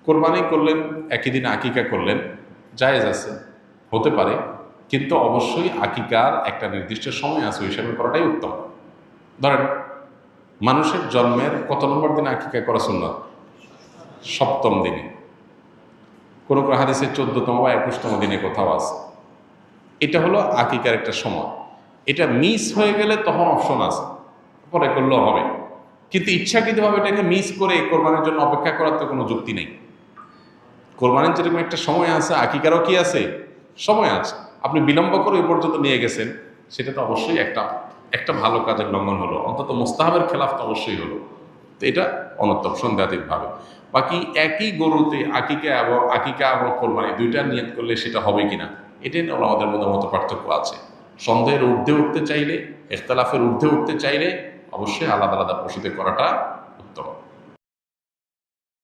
কোরবানি করলেন, একই দিন আকিকা করলেন, জায়েজ আছে, হতে পারে, কিন্তু অবশ্যই আকিকার একটা নির্দিষ্ট সময় আছে, ওই সময় করাটাই উত্তম। ধরেন মানুষের জন্মের কত নম্বর দিনে আকিকা করা সুন্নাত? সপ্তম দিনে। কোনো কোনো হাদিসে 14তম বা 21তম দিনে কোথাও আছে। এটা হলো আকিকার একটা সময়। এটা মিস হয়ে গেলে তখন অপশন আছে, পরে করলেও হবে, কিন্তু ইচ্ছাকৃতভাবে এটাকে মিস করে কোরবানির জন্য অপেক্ষা করার তো কোনো যুক্তি নেই। কোরবানির যেরকম একটা সময় আছে, আকিকারও কি আছে? সময় আছে। আপনি বিলম্ব করে এই পর্যন্ত নিয়ে গেছেন, সেটা তো অবশ্যই একটা একটা ভালো কাজের লঙ্ঘন হলো, অন্তত মোস্তাহাবের খেলাফ তো অবশ্যই হলো। তো এটা অনুত্তম সন্দেহাতীতভাবে। বাকি একই গরুতে আকিকা এবং কোরবানি দুইটা নিয়ত করলে সেটা হবে কিনা, এটাই নিয়ে আমাদের মধ্যে মতো পার্থক্য আছে। সন্দেহের ঊর্ধ্বে উঠতে চাইলে, ইখতিলাফের ঊর্ধ্বে উঠতে চাইলে অবশ্যই আলাদা আলাদা পশুতে করাটা